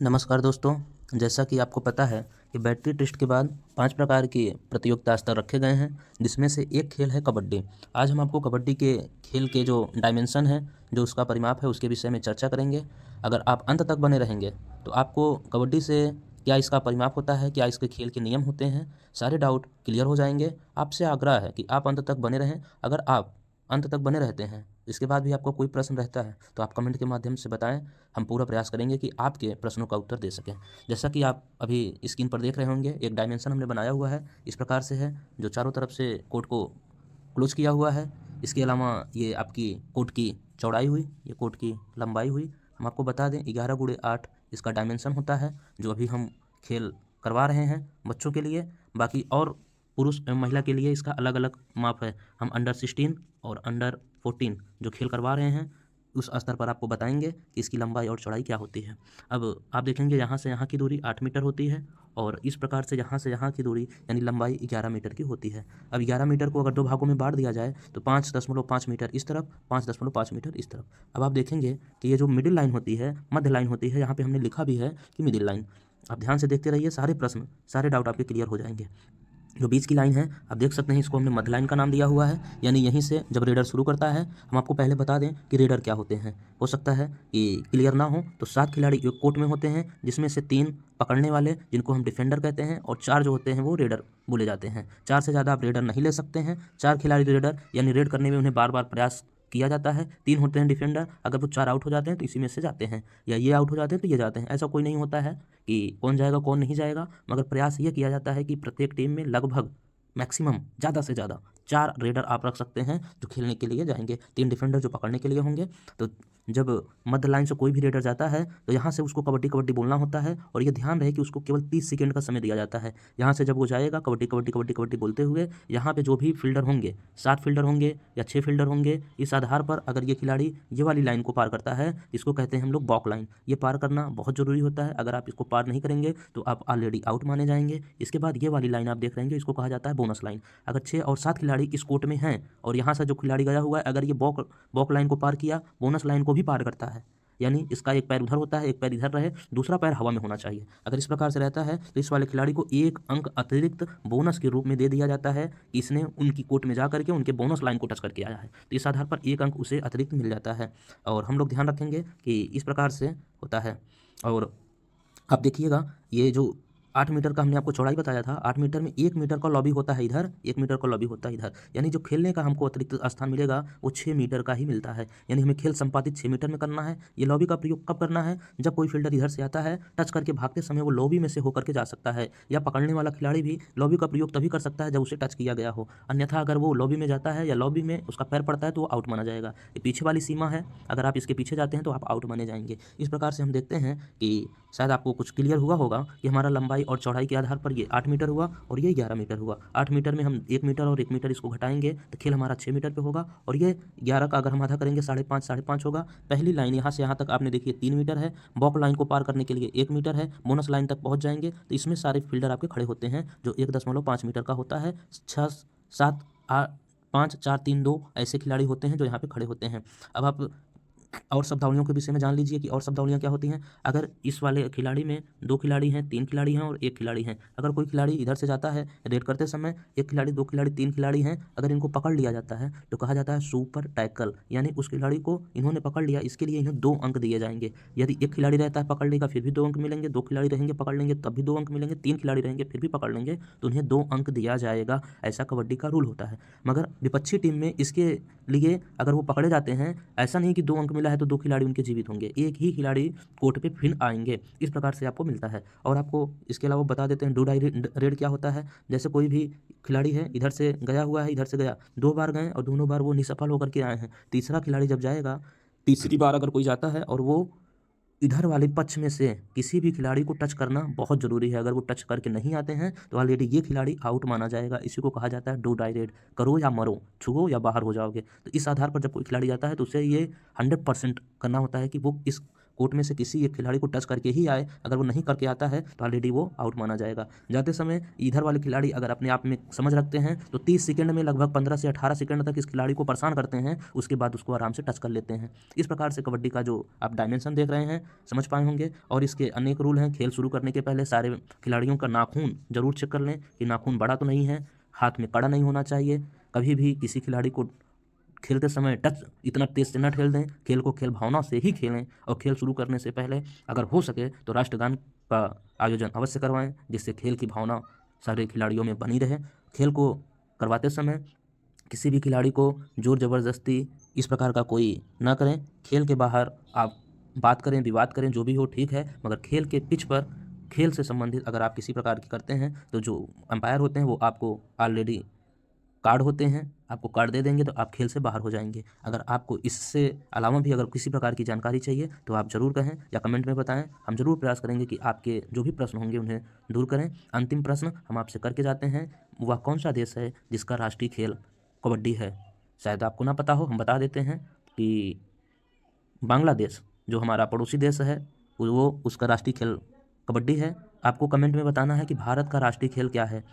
नमस्कार दोस्तों। जैसा कि आपको पता है कि बैटरी टेस्ट के बाद 5 प्रकार की प्रतियोगिता स्तर रखे गए हैं, जिसमें से एक खेल है कबड्डी। आज हम आपको कबड्डी के खेल के जो डायमेंशन है, जो उसका परिमाप है, उसके विषय में चर्चा करेंगे। अगर आप अंत तक बने रहेंगे तो आपको कबड्डी से क्या इसका परिमाप होता है, क्या इसके खेल के नियम होते हैं, सारे डाउट क्लियर हो जाएंगे। आपसे आग्रह है कि आप अंत तक बने रहें। अगर आप अंत तक बने रहते हैं, इसके बाद भी आपको कोई प्रश्न रहता है तो आप कमेंट के माध्यम से बताएं। हम पूरा प्रयास करेंगे कि आपके प्रश्नों का उत्तर दे सकें। जैसा कि आप अभी स्क्रीन पर देख रहे होंगे, एक डायमेंशन हमने बनाया हुआ है, इस प्रकार से है, जो चारों तरफ से कोट को क्लोज किया हुआ है। इसके अलावा ये आपकी कोट की चौड़ाई हुई, ये कोट की लंबाई हुई। हम आपको बता दें 11x8 इसका डायमेंशन होता है, जो अभी हम खेल करवा रहे हैं बच्चों के लिए। बाकी और पुरुष एवं महिला के लिए इसका अलग अलग माप है। हम अंडर 16 और अंडर 14 जो खेल करवा रहे हैं, उस स्तर पर आपको बताएंगे कि इसकी लंबाई और चौड़ाई क्या होती है। अब आप देखेंगे यहाँ से यहाँ की दूरी 8 मीटर होती है, और इस प्रकार से यहाँ से यहाँ की दूरी यानी लंबाई 11 मीटर की होती है। अब 11 मीटर को अगर दो भागों में बांट दिया जाए तो 5.5 मीटर इस तरफ, 5.5 मीटर इस तरफ। अब आप देखेंगे कि ये जो मिडिल लाइन होती है, मध्य लाइन होती है, यहाँ पे हमने लिखा भी है कि मिडिल लाइन। आप ध्यान से देखते रहिए, सारे प्रश्न, सारे डाउट आपके क्लियर हो जाएंगे। जो बीच की लाइन है, आप देख सकते हैं, इसको हमने मध्य लाइन का नाम दिया हुआ है, यानी यहीं से जब रेडर शुरू करता है। हम आपको पहले बता दें कि रेडर क्या होते हैं। हो सकता है कि क्लियर ना हो, तो 7 खिलाड़ी एक कोर्ट में होते हैं, जिसमें से 3 पकड़ने वाले, जिनको हम डिफेंडर कहते हैं, और 4 जो होते हैं वो रेडर बोले जाते हैं। 4 से ज़्यादा आप रेडर नहीं ले सकते हैं। 4 खिलाड़ी रेडर, यानी रेड करने में उन्हें बार बार प्रयास किया जाता है। 3 होते हैं डिफेंडर, अगर वो 4 आउट हो जाते हैं तो इसी में से जाते हैं, या ये आउट हो जाते हैं तो ये जाते हैं। ऐसा कोई नहीं होता है कि कौन जाएगा कौन नहीं जाएगा, मगर प्रयास ये किया जाता है कि प्रत्येक टीम में लगभग मैक्सिमम ज़्यादा से ज़्यादा 4 रेडर आप रख सकते हैं जो खेलने के लिए जाएंगे, 3 डिफेंडर जो पकड़ने के लिए होंगे। तो जब मध्य लाइन से कोई भी रेडर जाता है तो यहाँ से उसको कबड्डी कबड्डी बोलना होता है, और ये ध्यान रहे कि उसको केवल 30 सेकंड का समय दिया जाता है। यहाँ से जब वो जाएगा कबड्डी कबड्डी कबड्डी कबड्डी बोलते हुए, यहाँ पे जो भी फील्डर होंगे, 7 फील्डर होंगे या 6 फील्डर होंगे, इस आधार पर अगर ये खिलाड़ी ये वाली लाइन को पार करता है, इसको कहते हैं हम लोग बॉक लाइन। ये पार करना बहुत ज़रूरी होता है। अगर आप इसको पार नहीं करेंगे तो आप ऑलरेडी आउट माने जाएंगे। इसके बाद ये वाली लाइन आप देख रहे हैं, इसको कहा जाता है बोनस लाइन। अगर 6 और 7 खिलाड़ी इस कोर्ट में हैं और यहाँ से जो खिलाड़ी गया हुआ है, अगर ये बॉक लाइन को पार किया, बोनस लाइन को भी पार करता है, यानी इसका एक पैर उधर होता है, एक पैर इधर रहे, दूसरा पैर हवा में होना चाहिए। अगर इस प्रकार से रहता है तो इस वाले खिलाड़ी को 1 अंक अतिरिक्त बोनस के रूप में दे दिया जाता है कि इसने उनकी कोर्ट में जा करके उनके बोनस लाइन को टच करके आया है, तो इस आधार पर 1 अंक उसे अतिरिक्त मिल जाता है। और हम लोग ध्यान रखेंगे कि इस प्रकार से होता है। और आप देखिएगा, ये जो 8 मीटर का हमने आपको चौड़ाई बताया था, 8 मीटर में 1 मीटर का लॉबी होता है इधर, 1 मीटर का लॉबी होता है इधर, यानी जो खेलने का हमको अतिरिक्त स्थान मिलेगा वो 6 मीटर का ही मिलता है। यानी हमें खेल संपादित 6 मीटर में करना है। ये लॉबी का प्रयोग कब करना है? जब कोई फील्डर इधर से आता है, टच करके भागते समय वो लॉबी में से होकर के जा सकता है, या पकड़ने वाला खिलाड़ी भी लॉबी का प्रयोग तभी कर सकता है जब उसे टच किया गया हो। अन्यथा अगर वो लॉबी में जाता है या लॉबी में उसका पैर पड़ता है तो वो आउट माना जाएगा। ये पीछे वाली सीमा है, अगर आप इसके पीछे जाते हैं तो आप आउट माने जाएंगे। इस प्रकार से हम देखते हैं कि शायद आपको कुछ क्लियर हुआ होगा कि हमारा लंबाई और चौड़ाई के आधार पर ये 8 मीटर हुआ और ये 11 मीटर हुआ। 8 मीटर में हम 1 मीटर और 1 मीटर इसको घटाएंगे तो खेल हमारा 6 मीटर पे होगा, और ये 11 का अगर हम आधा करेंगे 5.5 होगा। पहली लाइन यहाँ से यहाँ तक आपने देखिए 3 मीटर है, बॉक लाइन को पार करने के लिए 1 मीटर है, बोनस लाइन तक पहुँच जाएंगे तो इसमें सारे फील्डर आपके खड़े होते हैं, जो 1.5 मीटर का होता है। 6, 7, 5, 4, 3, 2 ऐसे खिलाड़ी होते हैं जो यहाँ पे खड़े होते हैं। अब आप और शब्दावलियों के विषय में जान लीजिए कि और शब्दावलियाँ क्या होती हैं। अगर इस वाले खिलाड़ी में 2 खिलाड़ी हैं, 3 खिलाड़ी हैं और 1 खिलाड़ी हैं, अगर कोई खिलाड़ी इधर से जाता है रेड करते समय, 1 खिलाड़ी, 2 खिलाड़ी, 3 खिलाड़ी हैं, अगर इनको पकड़ लिया जाता है तो कहा जाता है सुपर टैकल, यानी उस खिलाड़ी को इन्होंने पकड़ लिया, इसके लिए इन्हें 2 अंक दिए जाएंगे। यदि 1 खिलाड़ी रहता है पकड़ लेगा फिर भी 2 अंक मिलेंगे, 2 खिलाड़ी रहेंगे पकड़ लेंगे तब भी 2 अंक मिलेंगे, 3 खिलाड़ी रहेंगे फिर भी पकड़ लेंगे तो उन्हें 2 अंक दिया जाएगा। ऐसा कबड्डी का रूल होता है। मगर विपक्षी टीम में इसके लिए अगर वो पकड़े जाते हैं, ऐसा नहीं कि 2 अंक मिला है तो 2 खिलाड़ी उनके जीवित होंगे, एक ही खिलाड़ी कोर्ट पे फिर आएंगे। इस प्रकार से आपको मिलता है। और आपको इसके अलावा बता देते हैं डू डाई रेड क्या होता है। जैसे कोई भी खिलाड़ी है, इधर से गया हुआ है, इधर से गया, 2 बार गए और दोनों बार वो निसफल होकर के आए हैं। तीसरा खिलाड़ी जब जाएगा, तीसरी बार अगर कोई जाता है और वो इधर वाले पक्ष में से किसी भी खिलाड़ी को टच करना बहुत ज़रूरी है। अगर वो टच करके नहीं आते हैं तो ऑलरेडी ये खिलाड़ी आउट माना जाएगा। इसी को कहा जाता है डू डाई रेड, करो या मरो, छुओ या बाहर हो जाओगे। तो इस आधार पर जब कोई खिलाड़ी जाता है तो उसे ये 100% करना होता है कि वो इस कोर्ट में से किसी एक खिलाड़ी को टच करके ही आए। अगर वो नहीं करके आता है तो ऑलरेडी वो आउट माना जाएगा। जाते समय इधर वाले खिलाड़ी अगर अपने आप में समझ रखते हैं तो 30 सेकंड में लगभग 15 से 18 सेकंड तक इस खिलाड़ी को परेशान करते हैं, उसके बाद उसको आराम से टच कर लेते हैं। इस प्रकार से कबड्डी का जो आप डायमेंशन देख रहे हैं समझ पाए होंगे। और इसके अनेक रूल हैं। खेल शुरू करने के पहले सारे खिलाड़ियों का नाखून जरूर चेक कर लें कि नाखून बड़ा तो नहीं है, हाथ में कड़ा नहीं होना चाहिए। कभी भी किसी खिलाड़ी को खेलते समय टच इतना तेज से न खेल दें। खेल को खेल भावना से ही खेलें और खेल शुरू करने से पहले अगर हो सके तो राष्ट्रगान का आयोजन अवश्य करवाएं, जिससे खेल की भावना सारे खिलाड़ियों में बनी रहे। खेल को करवाते समय किसी भी खिलाड़ी को जोर ज़बरदस्ती इस प्रकार का कोई ना करें। खेल के बाहर आप बात करें, विवाद करें, जो भी हो ठीक है, मगर खेल के पिच पर खेल से संबंधित अगर आप किसी प्रकार की करते हैं तो जो अंपायर होते हैं वो आपको ऑलरेडी कार्ड होते हैं, आपको कार्ड दे देंगे तो आप खेल से बाहर हो जाएंगे। अगर आपको इससे अलावा भी अगर किसी प्रकार की जानकारी चाहिए तो आप ज़रूर कहें या कमेंट में बताएं। हम ज़रूर प्रयास करेंगे कि आपके जो भी प्रश्न होंगे उन्हें दूर करें। अंतिम प्रश्न हम आपसे करके जाते हैं, वह कौन सा देश है जिसका राष्ट्रीय खेल कबड्डी है? शायद आपको ना पता हो, हम बता देते हैं कि बांग्लादेश जो हमारा पड़ोसी देश है वो उसका राष्ट्रीय खेल कबड्डी है। आपको कमेंट में बताना है कि भारत का राष्ट्रीय खेल क्या है।